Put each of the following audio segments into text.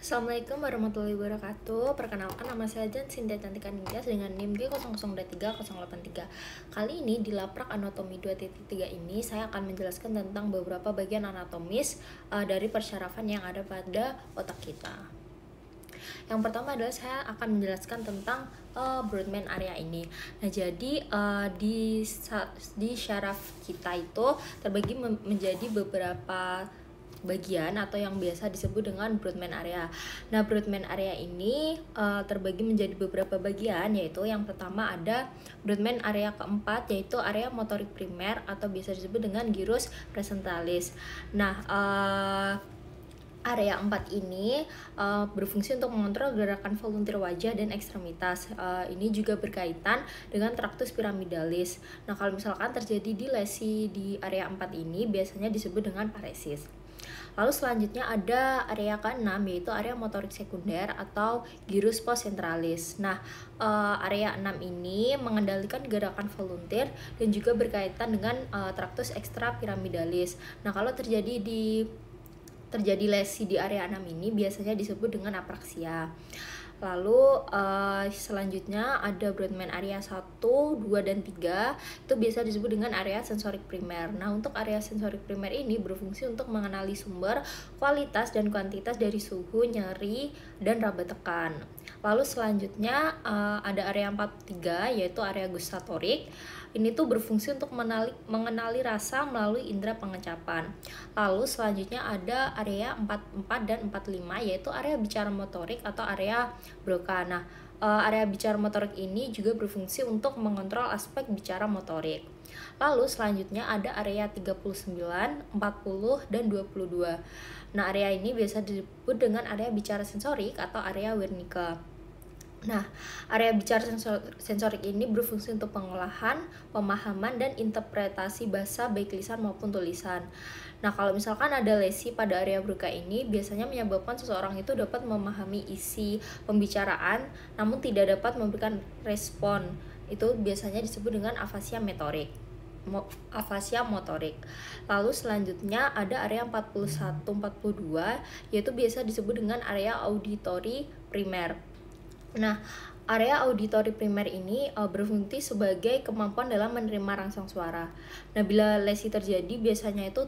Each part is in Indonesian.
Assalamualaikum warahmatullahi wabarakatuh. Perkenalkan, nama saya Jan Sintia Cantika Ningtyas dengan NIM G003083. Kali ini di Laprak Anatomi 2.3 ini saya akan menjelaskan tentang beberapa bagian anatomis dari persyarafan yang ada pada otak kita. Yang pertama adalah saya akan menjelaskan tentang Brodmann area ini. Nah, jadi di syaraf kita itu terbagi menjadi beberapa bagian atau yang biasa disebut dengan Brodmann area. Nah, Brodmann area ini terbagi menjadi beberapa bagian, yaitu yang pertama ada Brodmann area keempat, yaitu area motorik primer atau biasa disebut dengan gyrus presentalis. Nah, area 4 ini berfungsi untuk mengontrol gerakan volunteer wajah dan ekstremitas. Ini juga berkaitan dengan traktus piramidalis. Nah, kalau misalkan terjadi di lesi di area 4 ini biasanya disebut dengan paresis. Lalu selanjutnya ada area ke-6, yaitu area motorik sekunder atau gyrus postcentralis. Nah, area 6 ini mengendalikan gerakan volunteer dan juga berkaitan dengan traktus ekstrapiramidalis. Nah, kalau terjadi lesi di area 6 ini biasanya disebut dengan apraksia. Lalu selanjutnya ada Brodmann area 1, 2, dan 3, itu biasa disebut dengan area sensorik primer. Nah, untuk area sensorik primer ini berfungsi untuk mengenali sumber, kualitas, dan kuantitas dari suhu, nyeri, dan raba tekan. Lalu selanjutnya ada area 43, yaitu area gustatorik. Ini tuh berfungsi untuk mengenali rasa melalui indera pengecapan. Lalu selanjutnya ada area 44 dan 45, yaitu area bicara motorik atau area Broca. Nah, area bicara motorik ini juga berfungsi untuk mengontrol aspek bicara motorik. Lalu selanjutnya ada area 39, 40, dan 22. Nah, area ini biasa disebut dengan area bicara sensorik atau area Wernicke. Nah, area bicara sensorik ini berfungsi untuk pengolahan, pemahaman, dan interpretasi bahasa baik lisan maupun tulisan. Nah, kalau misalkan ada lesi pada area Broca ini, biasanya menyebabkan seseorang itu dapat memahami isi pembicaraan, namun tidak dapat memberikan respon. Itu biasanya disebut dengan afasia motorik. Lalu selanjutnya ada area 41, 42, yaitu biasa disebut dengan area auditori primer. Nah, area auditori primer ini berfungsi sebagai kemampuan dalam menerima rangsang suara. Nah, bila lesi terjadi, biasanya itu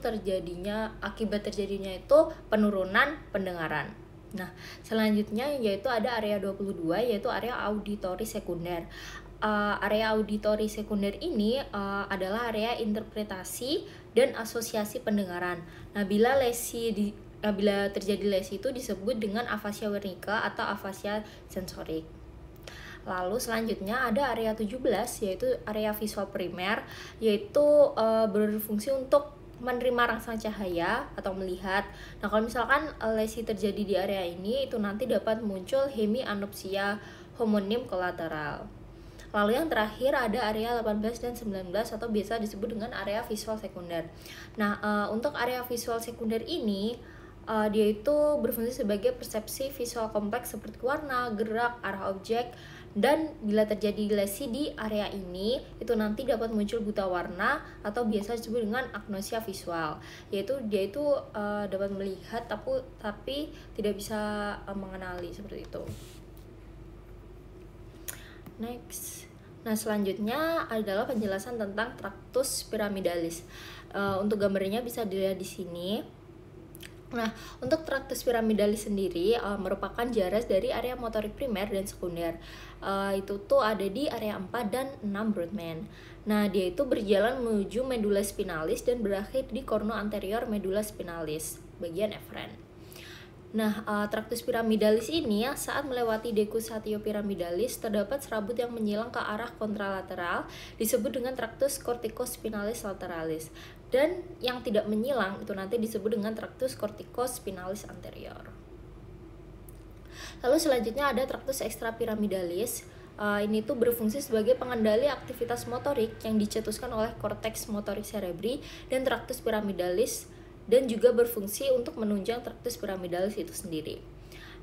akibat terjadinya itu penurunan pendengaran. Nah, selanjutnya yaitu ada area 22, yaitu area auditori sekunder. Area auditori sekunder ini adalah area interpretasi dan asosiasi pendengaran. Nah, bila terjadi lesi itu disebut dengan afasia Wernicke atau afasia sensorik. Lalu selanjutnya ada area 17, yaitu area visual primer, yaitu berfungsi untuk menerima rangsang cahaya atau melihat. Nah, kalau misalkan lesi terjadi di area ini, itu nanti dapat muncul hemianopsia homonim kolateral. Lalu yang terakhir ada area 18 dan 19 atau biasa disebut dengan area visual sekunder. Nah, untuk area visual sekunder ini dia itu berfungsi sebagai persepsi visual kompleks seperti warna, gerak, arah objek, dan bila terjadi lesi di area ini, itu nanti dapat muncul buta warna atau biasa disebut dengan agnosia visual, yaitu dia itu dapat melihat tapi tidak bisa mengenali, seperti itu. Next. Nah, selanjutnya adalah penjelasan tentang traktus piramidalis. Untuk gambarnya bisa dilihat di sini. Nah, untuk traktus piramidalis sendiri merupakan jaras dari area motorik primer dan sekunder. Itu tuh ada di area 4 dan 6 Brodmann. Nah, dia itu berjalan menuju medula spinalis dan berakhir di cornu anterior medula spinalis, bagian eferen. Nah, traktus piramidalis ini saat melewati decussatio piramidalis terdapat serabut yang menyilang ke arah kontralateral disebut dengan traktus corticospinalis lateralis, dan yang tidak menyilang itu nanti disebut dengan traktus corticospinalis anterior. Lalu selanjutnya ada traktus ekstrapiramidalis. Ini tuh berfungsi sebagai pengendali aktivitas motorik yang dicetuskan oleh korteks motorik cerebri dan traktus piramidalis, dan juga berfungsi untuk menunjang traktus piramidalis itu sendiri.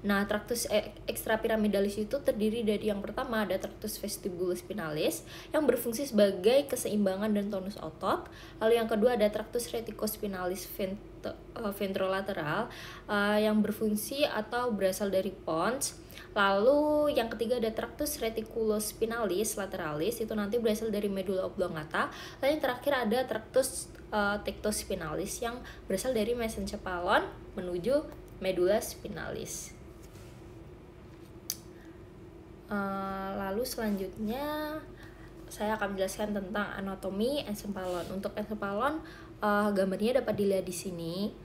Nah, traktus ekstrapiramidalis itu terdiri dari yang pertama ada traktus vestibulospinalis yang berfungsi sebagai keseimbangan dan tonus otot. Lalu yang kedua ada traktus retikospinalis ventrolateral yang berfungsi atau berasal dari pons. Lalu yang ketiga ada traktus reticulospinalis lateralis, itu nanti berasal dari medula oblongata. Lalu yang terakhir ada traktus tectospinalis yang berasal dari mesencephalon menuju medula spinalis. Lalu selanjutnya saya akan menjelaskan tentang anatomi encephalon. Untuk encephalon gambarnya dapat dilihat di sini,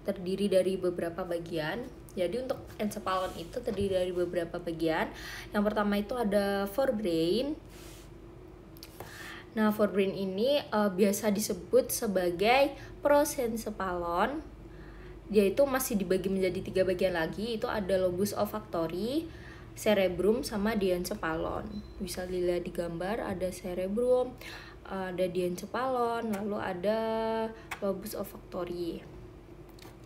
terdiri dari beberapa bagian. Jadi untuk encephalon itu terdiri dari beberapa bagian. Yang pertama itu ada forebrain. Nah, forebrain ini biasa disebut sebagai prosencephalon. Yaitu masih dibagi menjadi 3 bagian lagi. Itu ada lobus olfactory, cerebrum, sama diencephalon. Bisa dilihat di gambar, ada cerebrum, ada diencephalon, lalu ada lobus olfactory.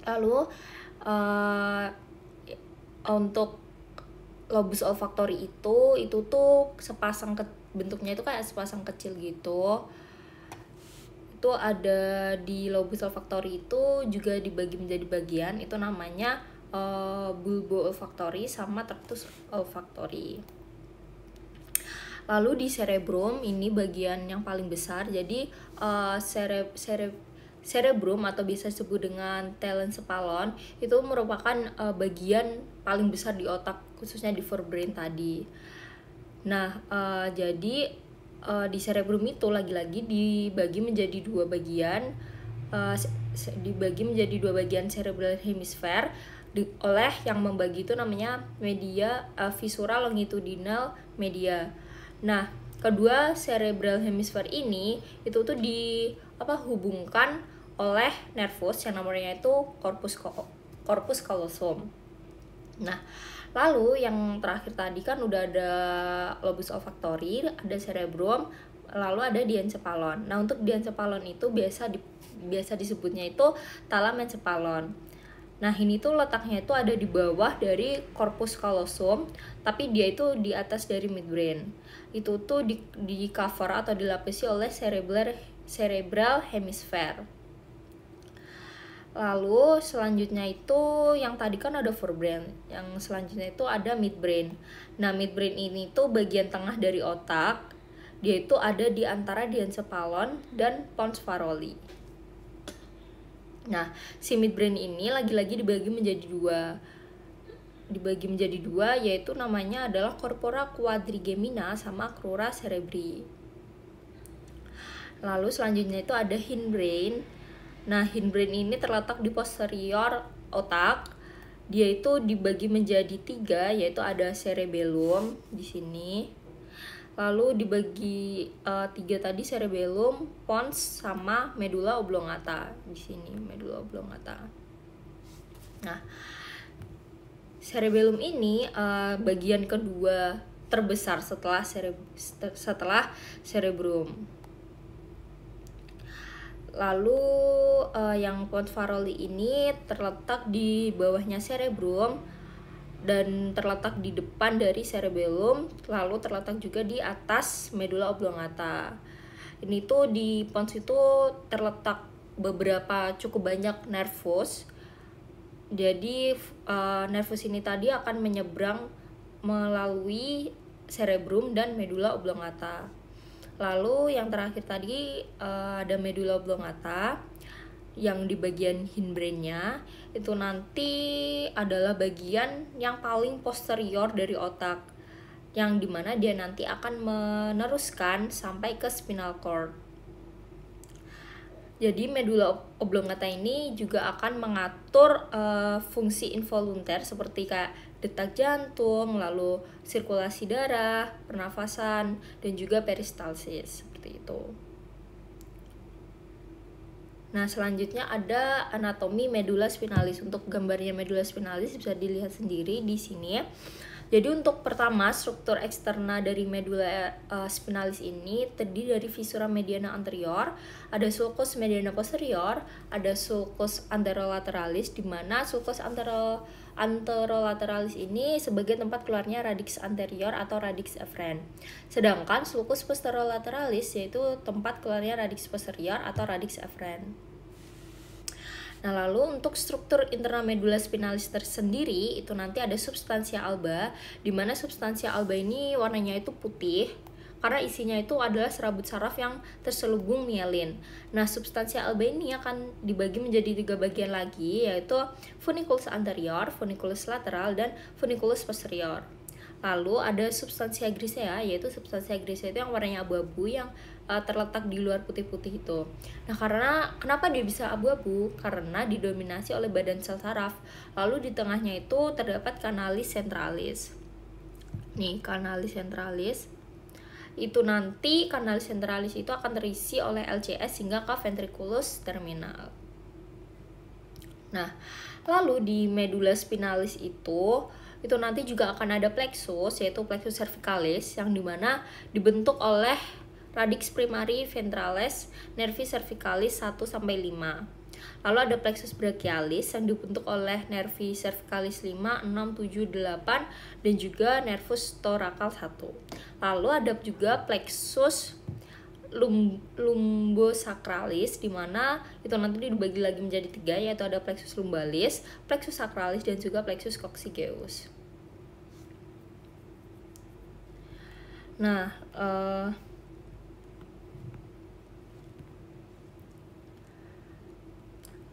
Lalu untuk lobus olfactory itu tuh sepasang bentuknya itu kayak sepasang kecil gitu. Itu ada di lobus olfactory itu juga dibagi menjadi bagian, itu namanya bulbo olfactory sama traktus olfactory. Lalu di cerebrum ini bagian yang paling besar, jadi cerebrum atau bisa disebut dengan telencephalon itu merupakan bagian paling besar di otak, khususnya di forebrain tadi. Nah, jadi di cerebrum itu lagi-lagi dibagi menjadi 2 bagian, cerebral hemisphere oleh yang membagi itu namanya media visura longitudinal media. Nah, kedua cerebral hemisphere ini itu tuh hubungkan oleh nervus yang namanya itu corpus callosum. Nah, lalu yang terakhir tadi kan udah ada lobus olfactory, ada cerebrum, lalu ada diencephalon. Nah, untuk diencephalon itu biasa disebutnya itu thalamencephalon. Nah, ini tuh letaknya itu ada di bawah dari corpus callosum, tapi dia itu di atas dari midbrain. Itu tuh di cover atau dilapisi oleh cerebral hemisphere. Lalu selanjutnya itu yang tadi kan ada forebrain, yang selanjutnya itu ada midbrain. Nah, midbrain ini tuh bagian tengah dari otak. Dia itu ada di antara diencephalon dan pons faroli. Nah, si midbrain ini lagi-lagi dibagi menjadi dua, yaitu namanya adalah corpora quadrigemina sama crura cerebri. Lalu selanjutnya itu ada hindbrain. Nah, hindbrain ini terletak di posterior otak. Dia itu dibagi menjadi 3, yaitu ada cerebellum di sini. Lalu dibagi 3 tadi, cerebellum, pons, sama medula oblongata di sini, medula oblongata. Nah, cerebellum ini bagian kedua terbesar setelah cerebrum. Lalu yang pons faroli ini terletak di bawahnya cerebrum dan terletak di depan dari cerebellum, lalu terletak juga di atas medula oblongata. Ini tuh di pons itu terletak cukup banyak nervus. Jadi nervus ini tadi akan menyeberang melalui cerebrum dan medula oblongata. Lalu yang terakhir tadi ada medula oblongata yang di bagian hindbrainnya itu nanti adalah bagian yang paling posterior dari otak, yang dimana dia nanti akan meneruskan sampai ke spinal cord. Jadi medula oblongata ini juga akan mengatur fungsi involunter seperti kayak detak jantung, lalu sirkulasi darah, pernafasan, dan juga peristalsis seperti itu. Nah, selanjutnya ada anatomi medula spinalis. Untuk gambarnya medula spinalis bisa dilihat sendiri di sini. Jadi untuk pertama, struktur eksterna dari medula spinalis ini terdiri dari visura mediana anterior, ada sulcus mediana posterior, ada sulcus anterolateralis, di mana sulcus anterolateralis ini sebagai tempat keluarnya radix anterior atau radix efferent. Sedangkan sulcus posterolateralis yaitu tempat keluarnya radix posterior atau radix efferent. Nah, lalu untuk struktur internal medula spinalis tersendiri itu nanti ada substansia alba, di mana substansia alba ini warnanya itu putih karena isinya itu adalah serabut saraf yang terselubung mielin. Nah, substansia alba ini akan dibagi menjadi 3 bagian lagi, yaitu funiculus anterior, funiculus lateral, dan funiculus posterior. Lalu ada substansia grisea, yaitu substansia grisea itu yang warnanya abu-abu yang terletak di luar putih-putih itu. Nah, karena kenapa dia bisa abu-abu? Karena didominasi oleh badan sel saraf. Lalu di tengahnya itu terdapat canalis centralis. Nih, canalis centralis. Itu nanti canalis centralis itu akan terisi oleh LCS hingga ke ventriculus terminal. Nah, lalu di medula spinalis itu nanti juga akan ada plexus, yaitu plexus cervicalis, yang dimana dibentuk oleh radix primary ventralis nervi cervicalis 1-5. Lalu ada plexus brachialis yang dibentuk oleh nervi cervicalis 5, 6, 7, 8, dan juga nervus thoracal 1. Lalu ada juga plexus lumbosacralis, di mana itu nanti dibagi lagi menjadi 3, yaitu ada plexus lumbalis, plexus sacralis, dan juga plexus coccygeus. Nah,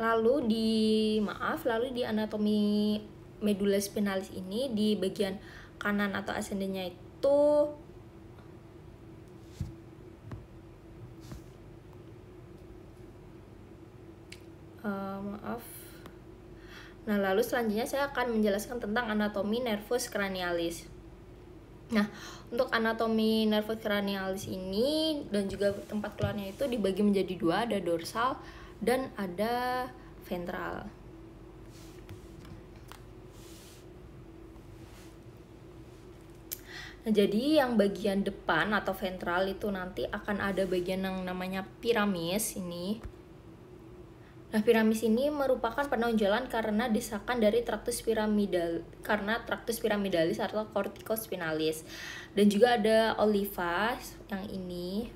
lalu di anatomi medula spinalis ini di bagian kanan atau ascendennya itu Nah, lalu selanjutnya saya akan menjelaskan tentang anatomi nervus cranialis. Nah, untuk anatomi nervus cranialis ini dan juga tempat keluarnya itu dibagi menjadi 2, ada dorsal dan ada ventral. Nah, jadi yang bagian depan atau ventral itu nanti akan ada bagian yang namanya piramis ini. Nah, piramis ini merupakan penonjolan karena desakan dari traktus piramidalis atau corticospinalis. Dan juga ada oliva yang ini.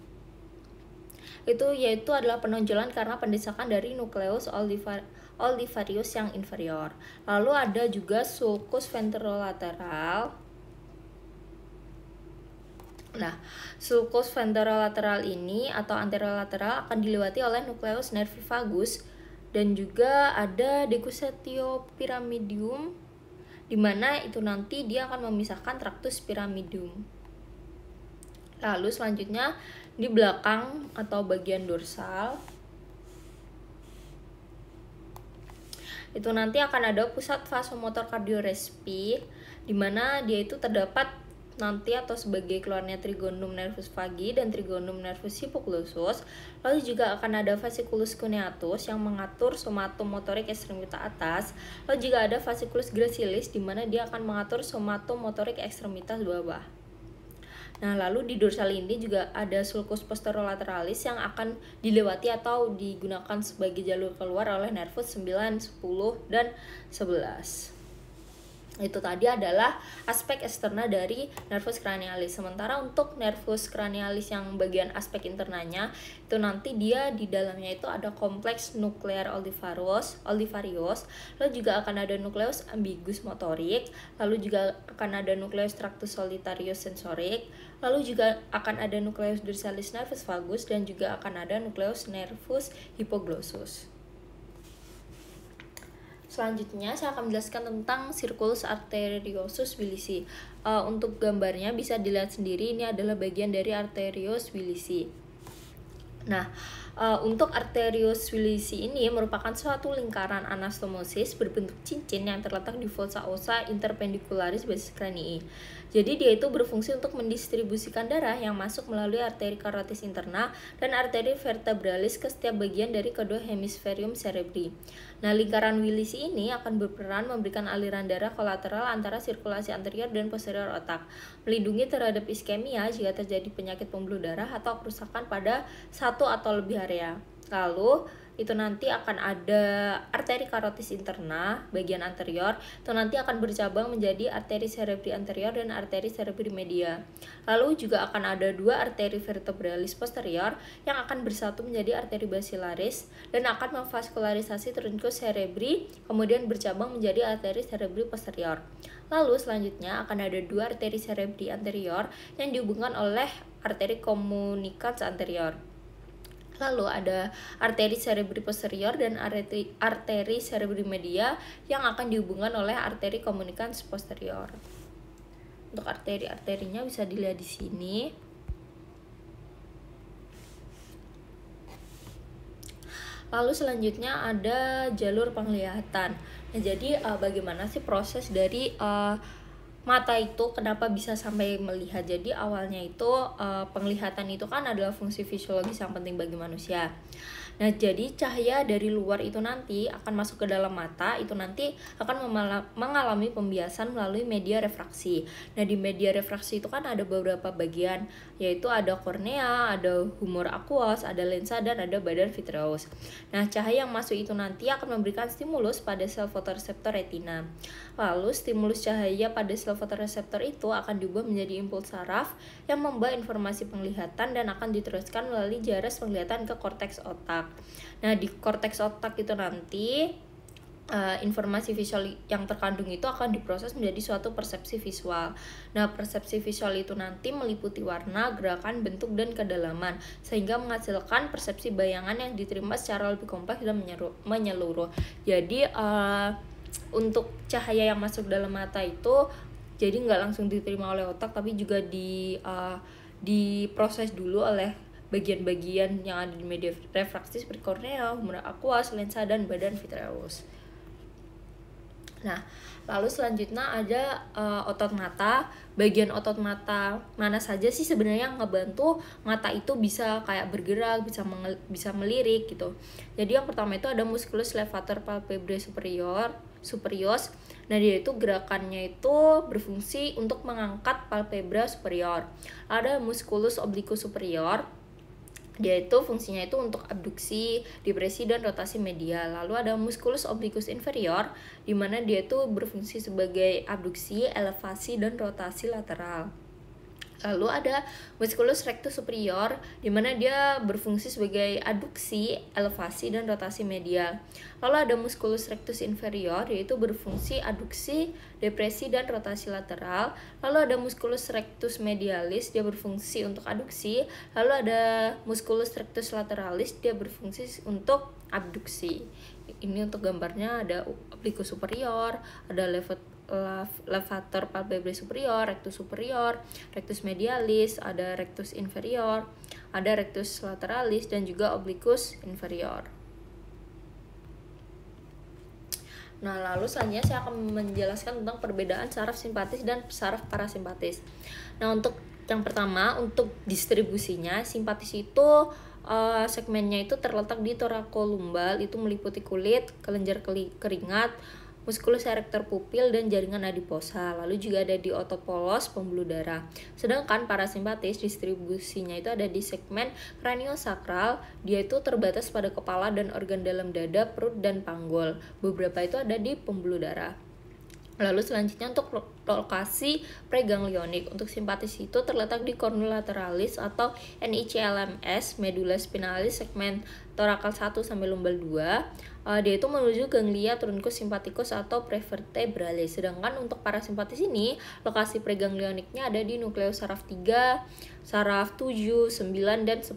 Yaitu adalah penonjolan karena pendesakan dari nukleus olivarius yang inferior. Lalu ada juga sulcus ventrolateral. Nah, sulcus ventrolateral ini atau anterolateral akan dilewati oleh nukleus nervi vagus, dan juga ada decussatio pyramidium, di mana itu nanti dia akan memisahkan traktus pyramidium. Lalu selanjutnya di belakang atau bagian dorsal itu nanti akan ada pusat vasomotor kardiorespi, di mana dia itu terdapat nanti atau sebagai keluarnya trigonum nervus vagi dan trigonum nervus hypoglossus. Lalu juga akan ada fasciculus cuneatus yang mengatur somatum motorik ekstremitas atas. Lalu juga ada fasciculus gracilis, di mana dia akan mengatur somatum motorik ekstremitas bawah. Nah, lalu di dorsal ini juga ada sulcus posterolateralis yang akan dilewati atau digunakan sebagai jalur keluar oleh nervus 9, 10, dan 11. Itu tadi adalah aspek eksternal dari nervus cranialis. Sementara untuk nervus cranialis yang bagian aspek internalnya itu nanti dia di dalamnya itu ada kompleks nuklear olivarius, lalu juga akan ada nukleus ambiguus motorik, lalu juga akan ada nukleus tractus solitarius sensorik, lalu juga akan ada nukleus dorsalis nervus vagus, dan juga akan ada nukleus nervus hypoglossus. Selanjutnya saya akan menjelaskan tentang circulus arteriosus bilisi. Untuk gambarnya bisa dilihat sendiri, ini adalah bagian dari arterius bilisi. Nah, untuk arterius bilisi ini merupakan suatu lingkaran anastomosis berbentuk cincin yang terletak di fossa ossa interpendicularis basis cranii. Jadi dia itu berfungsi untuk mendistribusikan darah yang masuk melalui arteri carotis interna dan arteri vertebralis ke setiap bagian dari kedua hemisferium cerebri. Nah, lingkaran Willisi ini akan berperan memberikan aliran darah kolateral antara sirkulasi anterior dan posterior otak, melindungi terhadap iskemia jika terjadi penyakit pembuluh darah atau kerusakan pada satu atau lebih area. Lalu itu nanti akan ada arteri karotis interna bagian anterior, itu nanti akan bercabang menjadi arteri cerebri anterior dan arteri cerebri media. Lalu juga akan ada dua arteri vertebralis posterior yang akan bersatu menjadi arteri basilaris dan akan memvaskularisasi trunkus cerebri, kemudian bercabang menjadi arteri cerebri posterior. Lalu selanjutnya akan ada dua arteri cerebri anterior yang dihubungkan oleh arteri communicans anterior. Lalu ada arteri cerebri posterior dan arteri cerebri media yang akan dihubungkan oleh arteri communicans posterior. Untuk arteri-arterinya bisa dilihat di sini. Lalu selanjutnya ada jalur penglihatan. Nah, jadi bagaimana sih proses dari mata itu kenapa bisa sampai melihat? Jadi awalnya itu penglihatan itu kan adalah fungsi fisiologis yang penting bagi manusia. Nah, jadi cahaya dari luar itu nanti akan masuk ke dalam mata, itu nanti akan mengalami pembiasan melalui media refraksi. Nah, di media refraksi itu kan ada beberapa bagian, yaitu ada kornea, ada humor aqueous, ada lensa, dan ada badan vitreous. Nah, cahaya yang masuk itu nanti akan memberikan stimulus pada sel fotoreseptor retina. Lalu, stimulus cahaya pada sel fotoreseptor itu akan diubah menjadi impuls saraf yang membawa informasi penglihatan dan akan diteruskan melalui jaras penglihatan ke korteks otak. Nah, di korteks otak itu nanti informasi visual yang terkandung itu akan diproses menjadi suatu persepsi visual. Nah, persepsi visual itu nanti meliputi warna, gerakan, bentuk, dan kedalaman, sehingga menghasilkan persepsi bayangan yang diterima secara lebih kompleks dan menyeluruh. Jadi untuk cahaya yang masuk dalam mata itu jadi nggak langsung diterima oleh otak, tapi juga diproses dulu oleh bagian-bagian yang ada di media refraksi seperti kornea, humor aqueous, lensa, dan badan vitreous. Nah, lalu selanjutnya ada otot mata. Bagian otot mata mana saja sih sebenarnya yang ngebantu mata itu bisa kayak bergerak, bisa melirik gitu. Jadi yang pertama itu ada musculus levator palpebrae superius. Nah, dia itu gerakannya itu berfungsi untuk mengangkat palpebra superior. Ada musculus obliquus superior. Dia itu fungsinya itu untuk abduksi, depresi, dan rotasi medial. Lalu ada musculus obliquus inferior, di mana dia itu berfungsi sebagai abduksi, elevasi, dan rotasi lateral. Lalu ada musculus rectus superior, di mana dia berfungsi sebagai aduksi, elevasi, dan rotasi medial. Lalu ada musculus rectus inferior, yaitu berfungsi aduksi, depresi, dan rotasi lateral. Lalu ada musculus rectus medialis, dia berfungsi untuk aduksi. Lalu ada musculus rectus lateralis, dia berfungsi untuk abduksi. Ini untuk gambarnya ada obliquus superior, ada levator palpebrae superior, rectus medialis, ada rectus inferior, ada rectus lateralis, dan juga obliquus inferior. Nah, lalu selanjutnya saya akan menjelaskan tentang perbedaan saraf simpatis dan saraf parasimpatis. Nah, untuk yang pertama, untuk distribusinya, simpatis itu segmennya itu terletak di thoracolumbar, itu meliputi kulit, kelenjar keringat, musculus erector pupil, dan jaringan adiposa. Lalu juga ada di otot polos pembuluh darah. Sedangkan parasimpatis distribusinya itu ada di segmen craniosacral. Dia itu terbatas pada kepala dan organ dalam dada, perut, dan panggul. Beberapa itu ada di pembuluh darah. Lalu selanjutnya untuk lokasi preganglionik. Untuk simpatis itu terletak di cornua lateralis atau NICLMS, medulla spinalis, segmen thoracal 1 sampai lumbal 2. Dia itu menuju ganglia truncus sympathicus atau prevertebralis. Sedangkan untuk parasimpatis ini, lokasi preganglioniknya ada di nukleus saraf 3, saraf 7, 9, dan 10.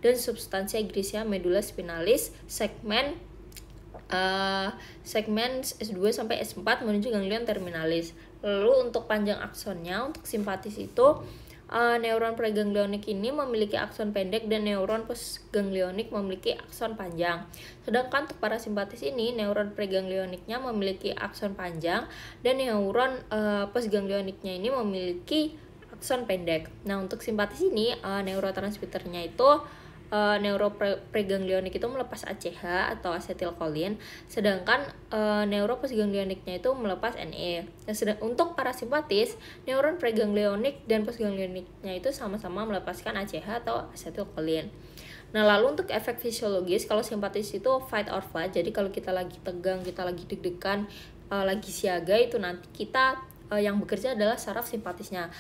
Dan substansia grigia medulla spinalis, segmen S2 sampai S4 menuju ganglion terminalis. Lalu untuk panjang aksonnya, untuk simpatis itu neuron preganglionik ini memiliki akson pendek dan neuron postganglionik memiliki akson panjang. Sedangkan untuk parasimpatis ini, neuron preganglioniknya memiliki akson panjang dan neuron postganglioniknya ini memiliki akson pendek. Nah, untuk simpatis ini neurotransmitternya itu neuropreganglionik itu melepas ACH atau asetilkolin, sedangkan neuropostganglioniknya itu melepas NE. Nah, untuk parasimpatis, neuron preganglionik dan postganglioniknya itu sama-sama melepaskan ACH atau asetilkolin. Nah, lalu untuk efek fisiologis, kalau simpatis itu fight or flight. Jadi kalau kita lagi tegang, kita lagi deg-degan, lagi siaga, itu nanti kita yang bekerja adalah saraf simpatisnya.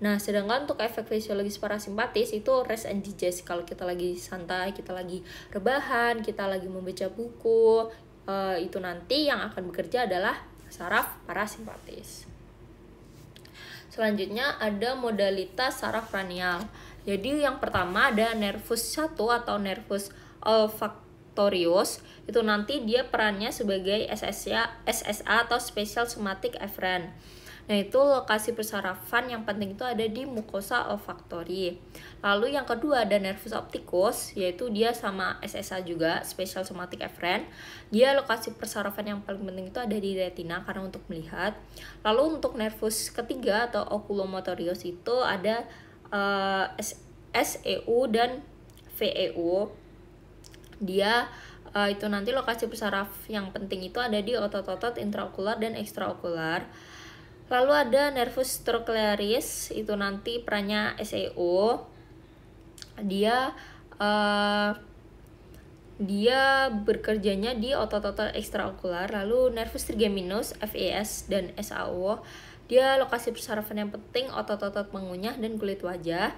Nah, sedangkan untuk efek fisiologis parasimpatis itu rest and digest. Kalau kita lagi santai, kita lagi rebahan, kita lagi membaca buku, itu nanti yang akan bekerja adalah saraf parasimpatis. Selanjutnya ada modalitas saraf cranial. Jadi yang pertama ada nervus 1 atau nervus olfactorius. Itu nanti dia perannya sebagai SSA atau Special Somatic Afferent. Nah, itu lokasi persarafan yang penting itu ada di mukosa olfaktori. Lalu yang kedua ada nervus opticus, yaitu dia sama SSA juga, Special Somatic Afferent. Dia lokasi persarafan yang paling penting itu ada di retina karena untuk melihat. Lalu untuk nervus ketiga atau oculomotorius itu ada SEU dan VEU. Dia itu nanti lokasi persaraf yang penting itu ada di otot-otot intraokular dan ekstraokular. Lalu ada nervus trochlearis, itu nanti perannya SEO. Dia bekerjanya di otot-otot ekstraokular. Lalu nervus trigeminus, FES dan SAO. Dia lokasi persarafan yang penting otot-otot mengunyah dan kulit wajah.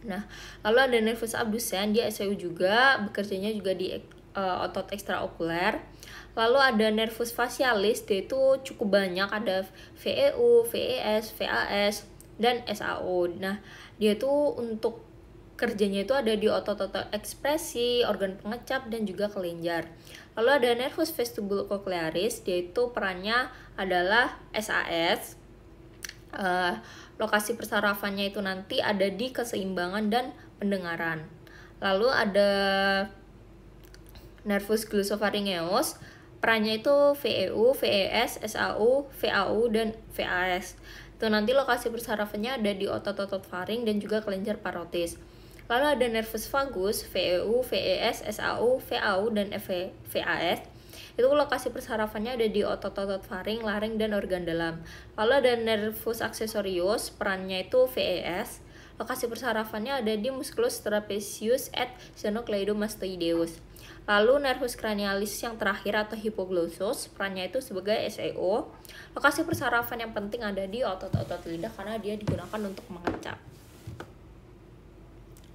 Nah, lalu ada nervus abducens, dia SEU juga, bekerjanya juga di otot ekstraokuler. Lalu ada nervus facialis, dia itu cukup banyak, ada VEU, VES, VAS, dan SAO. Nah, dia itu untuk kerjanya itu ada di otot-otot ekspresi, organ pengecap, dan juga kelenjar. Lalu ada nervus vestibulocochlearis, dia itu perannya adalah SAS. Lokasi persarafannya itu nanti ada di keseimbangan dan pendengaran. Lalu ada nervus glossopharyngeus, perannya itu VEU, VES, SAU, VAU, dan VAS. Itu nanti lokasi persarafannya ada di otot-otot faring dan juga kelenjar parotis. Lalu ada nervus vagus, VEU, VES, SAU, VAU, dan VAS. Itu lokasi persarafannya ada di otot-otot faring, laring, dan organ dalam. Lalu ada nervus accessorius, perannya itu VES. Lokasi persarafannya ada di musculus trapezius et sternocleidomastoideus. Lalu nervus cranialis yang terakhir atau hipoglossus, perannya itu sebagai SEO. Lokasi persarafan yang penting ada di otot-otot lidah karena dia digunakan untuk mengecap.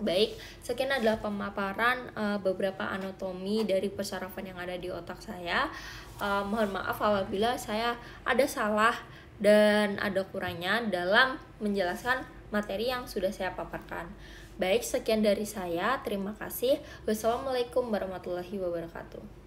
Baik, sekian adalah pemaparan beberapa anatomi dari persarafan yang ada di otak saya. Mohon maaf apabila saya ada salah dan ada kurangnya dalam menjelaskan materi yang sudah saya paparkan. Baik, sekian dari saya. Terima kasih. Wassalamualaikum warahmatullahi wabarakatuh.